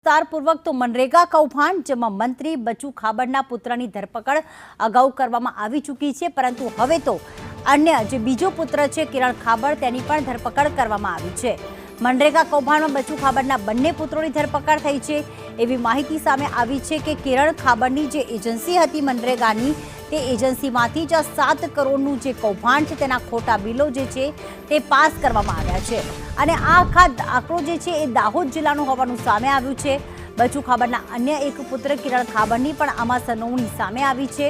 વિસ્તારપૂર્વક તો મનરેગા કૌભાંડ જેમાં મંત્રી બચુ ખાબડના પુત્રની ધરપકડ અગાઉ કરવામાં આવી ચૂકી છે, પરંતુ હવે તો અન્ય જે બીજો પુત્ર છે કિરણ ખાબડ તેની પણ ધરપકડ કરવામાં આવી છે। મનરેગા કૌભાંડમાં બચુ ખાબડના બંને પુત્રોની ધરપકડ થઈ છે। એવી માહિતી સામે આવી છે કે કિરણ ખાબડની જે એજન્સી હતી મનરેગાની તે એજન્સીમાંથી જ 7 કરોડનું જે કૌભાંડ છે તેના ખોટા બિલો જે છે તે પાસ કરવામાં આવ્યા છે અને આ આખા આંકડો જે છે એ દાહોદ જિલ્લાનું હોવાનું સામે આવ્યું છે। બચુ ખાબડના અન્ય એક પુત્ર કિરણ ખાબડની પણ આમાં સંડોવણી સામે આવી છે।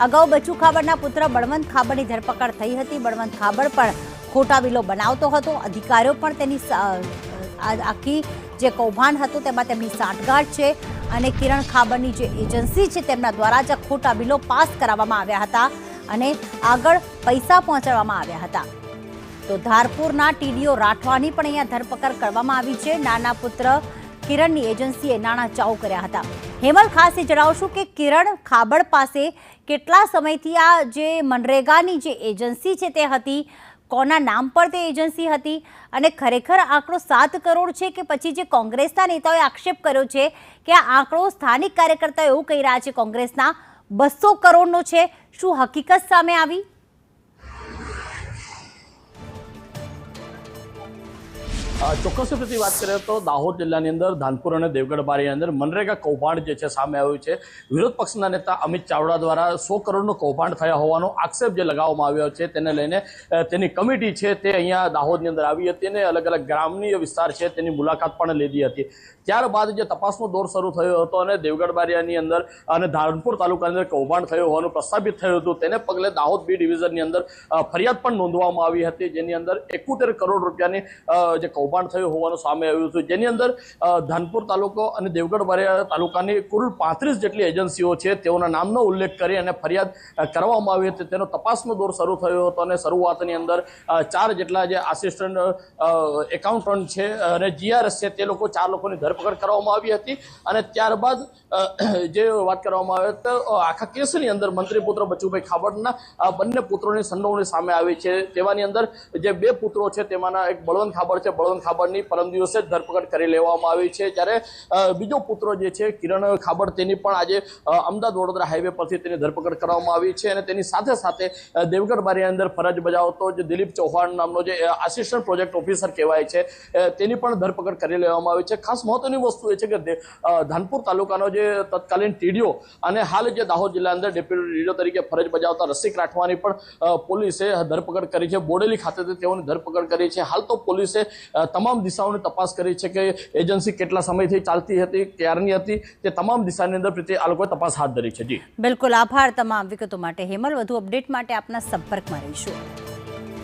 અગાઉ બચુ ખાબડના પુત્ર બળવંત ખાબડની ધરપકડ થઈ હતી। બળવંત ખાબડ પણ ખોટા બિલો બનાવતો હતો। અધિકારીઓ પણ તેની આખી જે કૌભાંડ હતું તેમાં તેમની સાંઠગાંઠ છે અને કિરણ ખાબડની જે એજન્સી છે તેમના દ્વારા જ ખોટા બિલો પાસ કરાવવામાં આવ્યા હતા અને આગળ પૈસા પહોંચાડવામાં આવ્યા હતા। તો ધારપુરના ટીડીઓ રાઠવાની પણ અહીંયા ધરપકડ કરવામાં આવી છે। નાના પુત્ર કિરણની એજન્સીએ નાણાં ચાઉ કર્યા હતા। હેમલ, ખાસ એ જણાવશું કે કિરણ ખાબડ પાસે કેટલા સમયથી આ જે મનરેગાની જે એજન્સી છે તે હતી, કોના નામ પર તે એજન્સી હતી અને ખરેખર આંકડો 7 કરોડ છે કે પછી જે કોંગ્રેસના નેતાઓએ આક્ષેપ કર્યો છે કે આ આંકડો સ્થાનિક કાર્યકર્તાઓ એવું કહી રહ્યા છે કોંગ્રેસના 200 કરોડનો છે, શું હકીકત સામે આવી? ચોક્કસ રીતે વાત કરીએ તો દાહોદ જિલ્લાની અંદર ધાનપુર અને દેવગઢ બારીની અંદર મનરેગા કૌભાંડ જે છે સામે આવ્યું છે। વિરોધ પક્ષના નેતા અમિત ચાવડા દ્વારા 100 કરોડનું કૌભાંડ થયા હોવાનો આક્ષેપ જે લગાવવામાં આવ્યો છે તેને લઈને તેની કમિટી છે તે અહીંયા દાહોદની અંદર આવી હતી અને અલગ અલગ ગ્રામ્ય વિસ્તાર છે તેની મુલાકાત પણ લીધી હતી। ત્યારબાદ જે તપાસનો દોર શરૂ થયો હતો અને દેવગઢ બારિયાની અંદર અને ધાનપુર તાલુકાની અંદર કૌભાંડ થયું હોવાનું પ્રસ્થાપિત થયું હતું, તેને પગલે દાહોદ બી ડિવિઝનની અંદર ફરિયાદ પણ નોંધવામાં આવી હતી, જેની અંદર 71 કરોડ રૂપિયાની જે કૌભાંડ થયું હોવાનું સામે આવ્યું હતું, જેની અંદર ધાનપુર તાલુકો અને દેવગઢ બારિયા તાલુકાની કુલ 35 જેટલી એજન્સીઓ છે તેઓના નામનો ઉલ્લેખ કરી અને ફરિયાદ કરવામાં આવી હતી। તેનો તપાસનો દોર શરૂ થયો હતો અને શરૂઆતની અંદર 4 જેટલા જે આસિસ્ટન્ટ એકાઉન્ટન્ટ છે અને જીઆરએસ છે તે લોકો 4 લોકોની ધરપકડ કરવામાં આવી હતી અને ત્યારબાદ જે વાત કરવામાં આવે તો આખા કેસની અંદર મંત્રી પુત્ર બચુભાઈ ખાબડના બંને પુત્રોની સંડોવણી સામે આવી છે। તેવાની અંદર જે 2 પુત્રો છે તેમાંના એક બળવંત ખાબડ છે, બળવંત ખાબડની પરમ દિવસે જ ધરપકડ કરી લેવામાં આવી છે, જ્યારે બીજો પુત્ર જે છે કિરણ ખાબડ તેની પણ આજે અમદાવાદ વડોદરા હાઈવે પરથી તેની ધરપકડ કરવામાં આવી છે અને તેની સાથે સાથે દેવગઢ બારિયાની અંદર ફરજ બજાવતો જે દિલીપ ચૌહાણ નામનો જે આસિસ્ટન્ટ પ્રોજેક્ટ ઓફિસર કહેવાય છે તેની પણ ધરપકડ કરી લેવામાં આવી છે। ખાસ મહત્વની વસ્તુ એ છે કે ધાનપુર તાલુકાનો જે તત્કાલીન ટીડીઓ અને હાલ જે દાહોદ જિલ્લા અંદર ડેપ્યુટી ટીડીઓ તરીકે ફરજ બજાવતા રસિક રાઠવાની પણ પોલીસે ધરપકડ કરી છે। બોડેલી ખાતેથી તેઓની ધરપકડ કરી છે। હાલ તો પોલીસે તમામ દિશાઓની તપાસ કરી છે કે એજન્સી કેટલા સમયથી ચાલતી હતી, ક્યારની હતી, તે તમામ દિશાની અંદર આ લોકોએ તપાસ હાથ ધરી છે। જી બિલકુલ, આભાર તમામ વિગતો માટે હેમલ। વધુ અપડેટ માટે આપના સંપર્કમાં રહીશું।